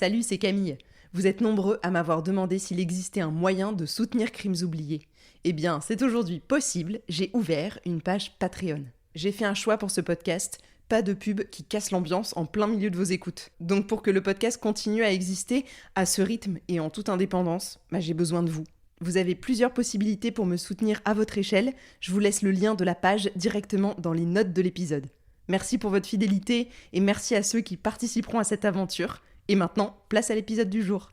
Salut, c'est Camille. Vous êtes nombreux à m'avoir demandé s'il existait un moyen de soutenir Crimes oubliés. Eh bien, c'est aujourd'hui possible, j'ai ouvert une page Patreon. J'ai fait un choix pour ce podcast, pas de pub qui casse l'ambiance en plein milieu de vos écoutes. Donc pour que le podcast continue à exister à ce rythme et en toute indépendance, j'ai besoin de vous. Vous avez plusieurs possibilités pour me soutenir à votre échelle, je vous laisse le lien de la page directement dans les notes de l'épisode. Merci pour votre fidélité et merci à ceux qui participeront à cette aventure. Et maintenant, place à l'épisode du jour.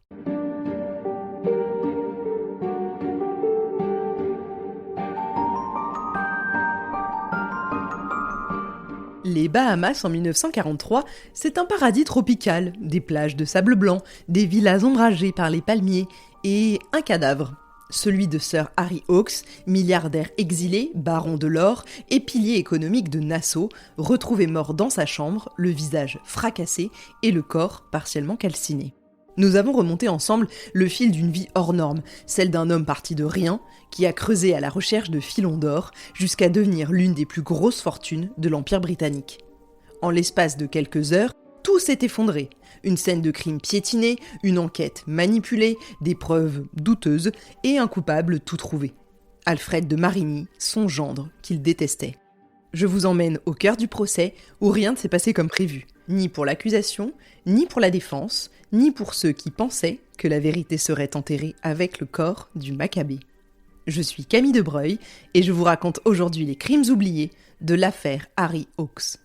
Les Bahamas en 1943, c'est un paradis tropical, des plages de sable blanc, des villas ombragées par les palmiers et un cadavre. Celui de Sir Harry Hawks, milliardaire exilé, baron de l'or et pilier économique de Nassau, retrouvé mort dans sa chambre, le visage fracassé et le corps partiellement calciné. Nous avons remonté ensemble le fil d'une vie hors norme, celle d'un homme parti de rien, qui a creusé à la recherche de filons d'or jusqu'à devenir l'une des plus grosses fortunes de l'Empire britannique. En l'espace de quelques heures, tout s'est effondré. Une scène de crime piétinée, une enquête manipulée, des preuves douteuses et un coupable tout trouvé. Alfred de Marigny, son gendre, qu'il détestait. Je vous emmène au cœur du procès où rien ne s'est passé comme prévu, ni pour l'accusation, ni pour la défense, ni pour ceux qui pensaient que la vérité serait enterrée avec le corps du Maccabée. Je suis Camille de Breuil et je vous raconte aujourd'hui les crimes oubliés de l'affaire Harry Hawks.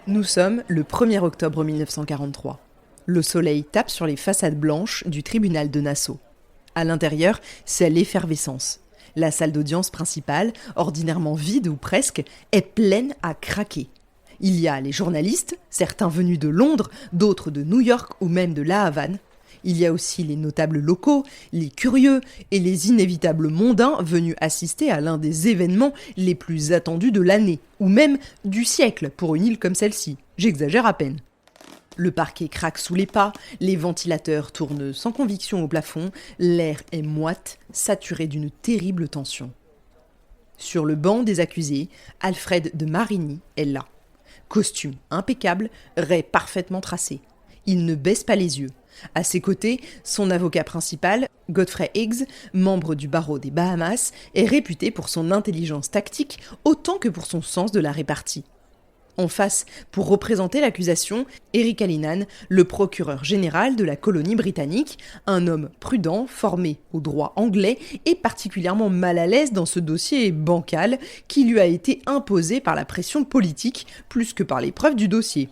Nous sommes le 1er octobre 1943. Le soleil tape sur les façades blanches du tribunal de Nassau. À l'intérieur, c'est l'effervescence. La salle d'audience principale, ordinairement vide ou presque, est pleine à craquer. Il y a les journalistes, certains venus de Londres, d'autres de New York ou même de La Havane. Il y a aussi les notables locaux, les curieux et les inévitables mondains venus assister à l'un des événements les plus attendus de l'année, ou même du siècle pour une île comme celle-ci. J'exagère à peine. Le parquet craque sous les pas, les ventilateurs tournent sans conviction au plafond, l'air est moite, saturé d'une terrible tension. Sur le banc des accusés, Alfred de Marigny est là. Costume impeccable, raie parfaitement tracée. Il ne baisse pas les yeux. À ses côtés, son avocat principal, Godfrey Higgs, membre du barreau des Bahamas, est réputé pour son intelligence tactique autant que pour son sens de la répartie. En face, pour représenter l'accusation, Eric Hallinan, le procureur général de la colonie britannique, un homme prudent, formé au droit anglais et particulièrement mal à l'aise dans ce dossier bancal qui lui a été imposé par la pression politique plus que par les preuves du dossier.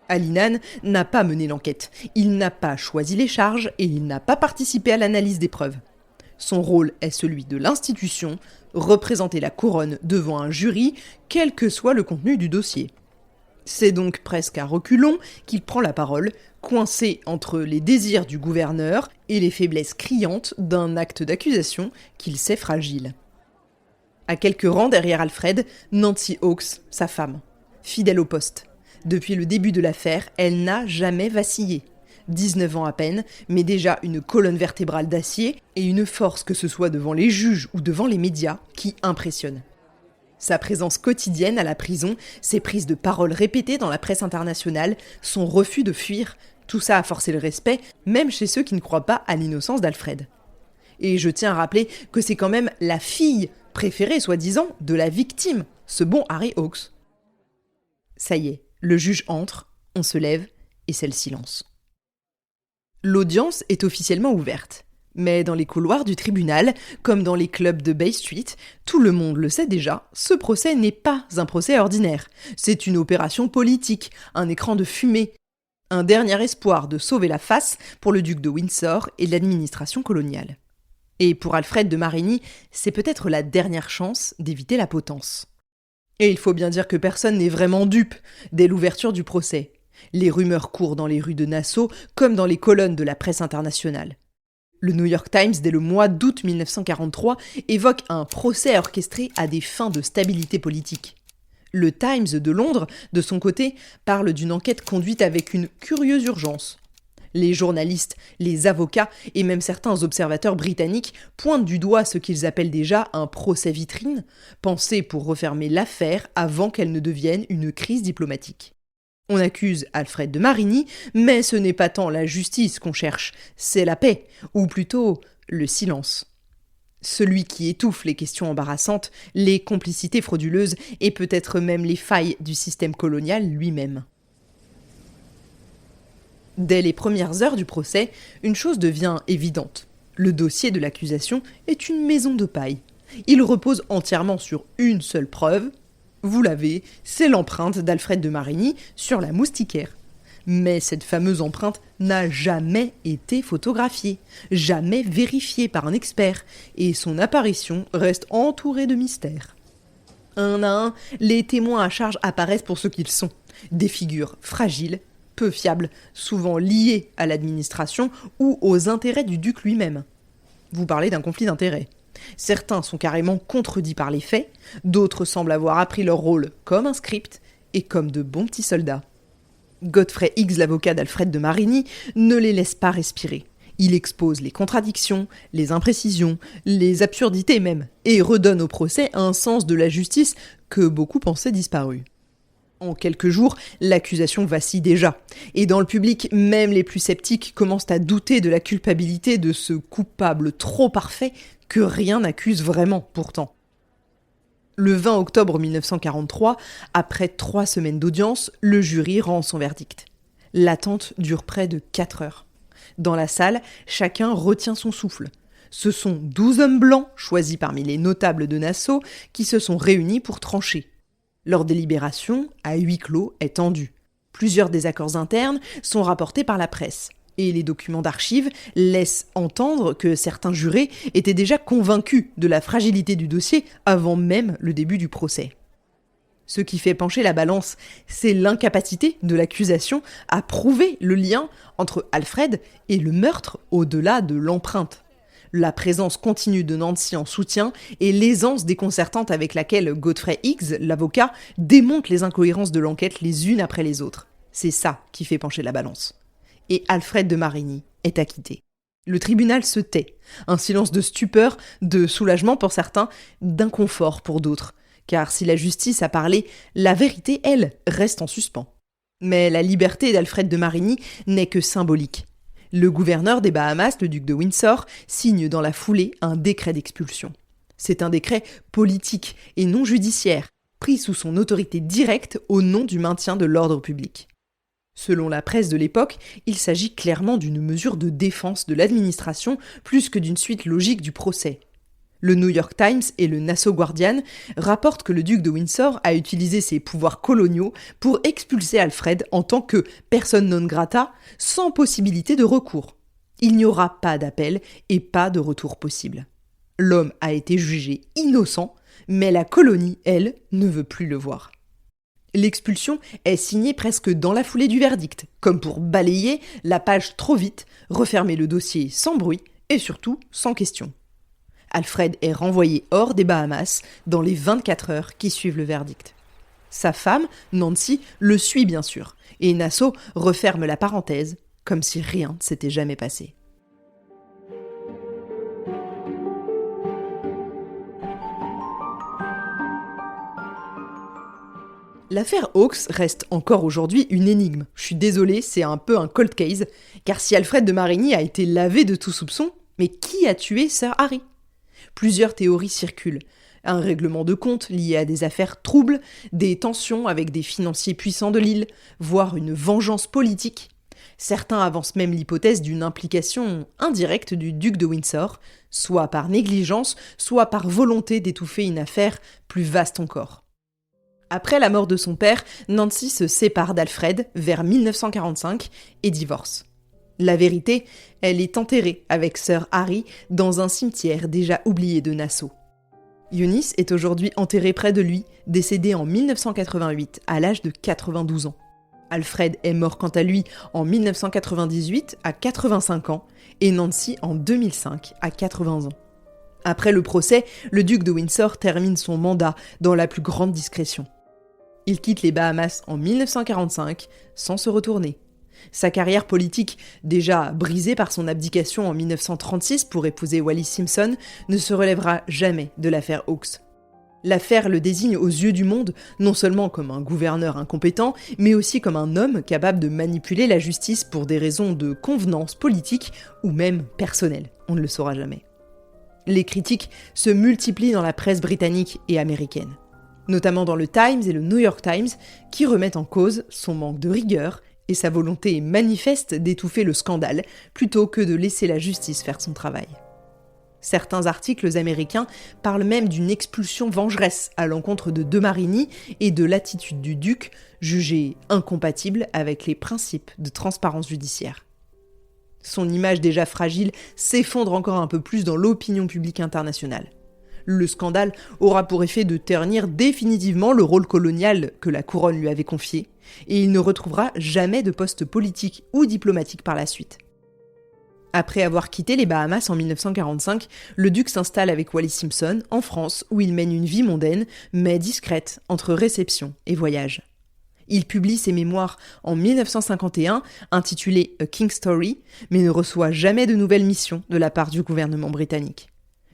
Hallinan n'a pas mené l'enquête, il n'a pas choisi les charges et il n'a pas participé à l'analyse des preuves. Son rôle est celui de l'institution, représenter la couronne devant un jury, quel que soit le contenu du dossier. C'est donc presque à reculons qu'il prend la parole, coincé entre les désirs du gouverneur et les faiblesses criantes d'un acte d'accusation qu'il sait fragile. À quelques rangs derrière Alfred, Nancy Hawks, sa femme, fidèle au poste. Depuis le début de l'affaire, elle n'a jamais vacillé. 19 ans à peine, mais déjà une colonne vertébrale d'acier et une force que ce soit devant les juges ou devant les médias qui impressionne. Sa présence quotidienne à la prison, ses prises de parole répétées dans la presse internationale, son refus de fuir, tout ça a forcé le respect, même chez ceux qui ne croient pas à l'innocence d'Alfred. Et je tiens à rappeler que c'est quand même la fille préférée, soi-disant, de la victime, ce bon Harry Hawks. Ça y est, le juge entre, on se lève et c'est le silence. L'audience est officiellement ouverte. Mais dans les couloirs du tribunal, comme dans les clubs de Bay Street, tout le monde le sait déjà, ce procès n'est pas un procès ordinaire. C'est une opération politique, un écran de fumée, un dernier espoir de sauver la face pour le duc de Windsor et l'administration coloniale. Et pour Alfred de Marigny, c'est peut-être la dernière chance d'éviter la potence. Et il faut bien dire que personne n'est vraiment dupe dès l'ouverture du procès. Les rumeurs courent dans les rues de Nassau comme dans les colonnes de la presse internationale. Le New York Times, dès le mois d'août 1943, évoque un procès orchestré à des fins de stabilité politique. Le Times de Londres, de son côté, parle d'une enquête conduite avec une curieuse urgence. Les journalistes, les avocats et même certains observateurs britanniques pointent du doigt ce qu'ils appellent déjà un procès vitrine, pensé pour refermer l'affaire avant qu'elle ne devienne une crise diplomatique. On accuse Alfred de Marigny, mais ce n'est pas tant la justice qu'on cherche, c'est la paix, ou plutôt le silence. Celui qui étouffe les questions embarrassantes, les complicités frauduleuses et peut-être même les failles du système colonial lui-même. Dès les premières heures du procès, une chose devient évidente. Le dossier de l'accusation est une maison de paille. Il repose entièrement sur une seule preuve. Vous l'avez, c'est l'empreinte d'Alfred de Marigny sur la moustiquaire. Mais cette fameuse empreinte n'a jamais été photographiée, jamais vérifiée par un expert, et son apparition reste entourée de mystères. Un à un, les témoins à charge apparaissent pour ce qu'ils sont, des figures fragiles, peu fiables, souvent liées à l'administration ou aux intérêts du duc lui-même. Vous parlez d'un conflit d'intérêts. Certains sont carrément contredits par les faits, d'autres semblent avoir appris leur rôle comme un script et comme de bons petits soldats. Godfrey Higgs, l'avocat d'Alfred de Marigny, ne les laisse pas respirer. Il expose les contradictions, les imprécisions, les absurdités même, et redonne au procès un sens de la justice que beaucoup pensaient disparu. En quelques jours, l'accusation vacille déjà, et dans le public, même les plus sceptiques commencent à douter de la culpabilité de ce coupable trop parfait que rien n'accuse vraiment pourtant. Le 20 octobre 1943, après 3 semaines d'audience, le jury rend son verdict. L'attente dure près de 4 heures. Dans la salle, chacun retient son souffle. Ce sont 12 hommes blancs, choisis parmi les notables de Nassau, qui se sont réunis pour trancher. Leur délibération, à huis clos, est tendue. Plusieurs désaccords internes sont rapportés par la presse. Et les documents d'archives laissent entendre que certains jurés étaient déjà convaincus de la fragilité du dossier avant même le début du procès. Ce qui fait pencher la balance, c'est l'incapacité de l'accusation à prouver le lien entre Alfred et le meurtre au-delà de l'empreinte. La présence continue de Nancy en soutien et l'aisance déconcertante avec laquelle Godfrey Higgs, l'avocat, démonte les incohérences de l'enquête les unes après les autres. C'est ça qui fait pencher la balance. Et Alfred de Marigny est acquitté. Le tribunal se tait, un silence de stupeur, de soulagement pour certains, d'inconfort pour d'autres. Car si la justice a parlé, la vérité, elle, reste en suspens. Mais la liberté d'Alfred de Marigny n'est que symbolique. Le gouverneur des Bahamas, le duc de Windsor, signe dans la foulée un décret d'expulsion. C'est un décret politique et non judiciaire, pris sous son autorité directe au nom du maintien de l'ordre public. Selon la presse de l'époque, il s'agit clairement d'une mesure de défense de l'administration plus que d'une suite logique du procès. Le New York Times et le Nassau Guardian rapportent que le duc de Windsor a utilisé ses pouvoirs coloniaux pour expulser Alfred en tant que persona non grata, sans possibilité de recours. Il n'y aura pas d'appel et pas de retour possible. L'homme a été jugé innocent, mais la colonie, elle, ne veut plus le voir. L'expulsion est signée presque dans la foulée du verdict, comme pour balayer la page trop vite, refermer le dossier sans bruit et surtout sans question. Alfred est renvoyé hors des Bahamas dans les 24 heures qui suivent le verdict. Sa femme, Nancy, le suit bien sûr, et Nassau referme la parenthèse, comme si rien ne s'était jamais passé. L'affaire Hawkes reste encore aujourd'hui une énigme. Je suis désolée, c'est un peu un cold case, car si Alfred de Marigny a été lavé de tout soupçon, mais qui a tué Sir Harry ? Plusieurs théories circulent. Un règlement de compte lié à des affaires troubles, des tensions avec des financiers puissants de l'île, voire une vengeance politique. Certains avancent même l'hypothèse d'une implication indirecte du duc de Windsor, soit par négligence, soit par volonté d'étouffer une affaire plus vaste encore. Après la mort de son père, Nancy se sépare d'Alfred vers 1945 et divorce. La vérité, elle est enterrée avec Sir Harry dans un cimetière déjà oublié de Nassau. Eunice est aujourd'hui enterrée près de lui, décédée en 1988 à l'âge de 92 ans. Alfred est mort quant à lui en 1998 à 85 ans et Nancy en 2005 à 80 ans. Après le procès, le duc de Windsor termine son mandat dans la plus grande discrétion. Il quitte les Bahamas en 1945 sans se retourner. Sa carrière politique, déjà brisée par son abdication en 1936 pour épouser Wallis Simpson, ne se relèvera jamais de l'affaire Hawks. L'affaire le désigne aux yeux du monde non seulement comme un gouverneur incompétent, mais aussi comme un homme capable de manipuler la justice pour des raisons de convenance politique ou même personnelle. On ne le saura jamais. Les critiques se multiplient dans la presse britannique et américaine, notamment dans le Times et le New York Times, qui remettent en cause son manque de rigueur et sa volonté manifeste d'étouffer le scandale plutôt que de laisser la justice faire son travail. Certains articles américains parlent même d'une expulsion vengeresse à l'encontre de De Marigny et de l'attitude du duc, jugée incompatible avec les principes de transparence judiciaire. Son image déjà fragile s'effondre encore un peu plus dans l'opinion publique internationale. Le scandale aura pour effet de ternir définitivement le rôle colonial que la couronne lui avait confié, et il ne retrouvera jamais de poste politique ou diplomatique par la suite. Après avoir quitté les Bahamas en 1945, le duc s'installe avec Wallis Simpson en France où il mène une vie mondaine, mais discrète, entre réception et voyage. Il publie ses mémoires en 1951, intitulées A King's Story, mais ne reçoit jamais de nouvelles missions de la part du gouvernement britannique.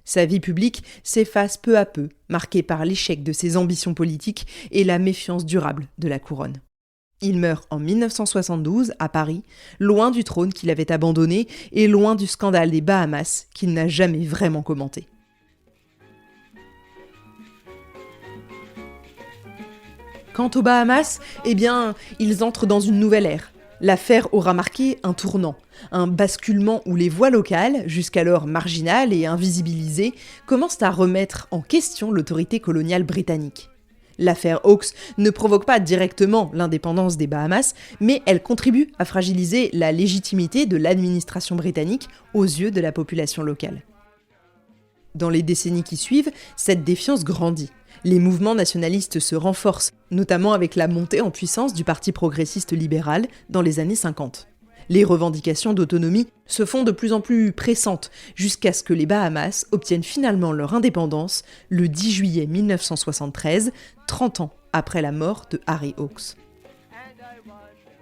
Sa vie publique s'efface peu à peu, marquée par l'échec de ses ambitions politiques et la méfiance durable de la couronne. Il meurt en 1972 à Paris, loin du trône qu'il avait abandonné et loin du scandale des Bahamas qu'il n'a jamais vraiment commenté. Quant aux Bahamas, ils entrent dans une nouvelle ère. L'affaire aura marqué un tournant, un basculement où les voix locales, jusqu'alors marginales et invisibilisées, commencent à remettre en question l'autorité coloniale britannique. L'affaire Hawks ne provoque pas directement l'indépendance des Bahamas, mais elle contribue à fragiliser la légitimité de l'administration britannique aux yeux de la population locale. Dans les décennies qui suivent, cette défiance grandit. Les mouvements nationalistes se renforcent, notamment avec la montée en puissance du Parti progressiste libéral dans les années 50. Les revendications d'autonomie se font de plus en plus pressantes, jusqu'à ce que les Bahamas obtiennent finalement leur indépendance le 10 juillet 1973, 30 ans après la mort de Harry Hawks.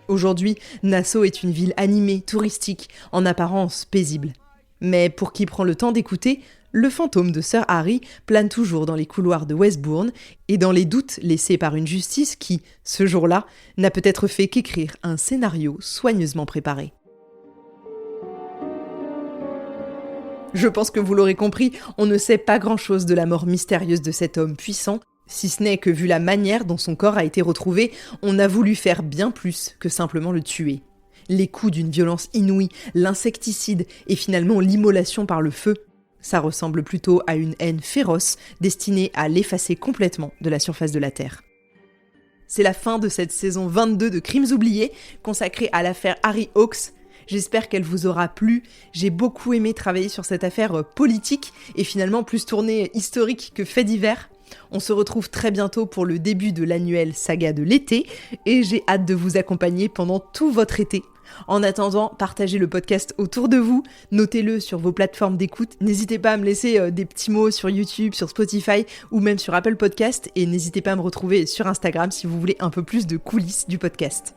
Aujourd'hui, Nassau est une ville animée, touristique, en apparence paisible. Mais pour qui prend le temps d'écouter, le fantôme de Sir Harry plane toujours dans les couloirs de Westbourne et dans les doutes laissés par une justice qui, ce jour-là, n'a peut-être fait qu'écrire un scénario soigneusement préparé. Je pense que vous l'aurez compris, on ne sait pas grand-chose de la mort mystérieuse de cet homme puissant, si ce n'est que vu la manière dont son corps a été retrouvé, on a voulu faire bien plus que simplement le tuer. Les coups d'une violence inouïe, l'insecticide et finalement l'immolation par le feu, ça ressemble plutôt à une haine féroce destinée à l'effacer complètement de la surface de la Terre. C'est la fin de cette saison 22 de Crimes oubliés, consacrée à l'affaire Harry Hawks. J'espère qu'elle vous aura plu. J'ai beaucoup aimé travailler sur cette affaire politique et finalement plus tournée historique que fait divers. On se retrouve très bientôt pour le début de l'annuelle saga de l'été et j'ai hâte de vous accompagner pendant tout votre été. En attendant, partagez le podcast autour de vous, notez-le sur vos plateformes d'écoute, n'hésitez pas à me laisser des petits mots sur YouTube, sur Spotify ou même sur Apple Podcast et n'hésitez pas à me retrouver sur Instagram si vous voulez un peu plus de coulisses du podcast.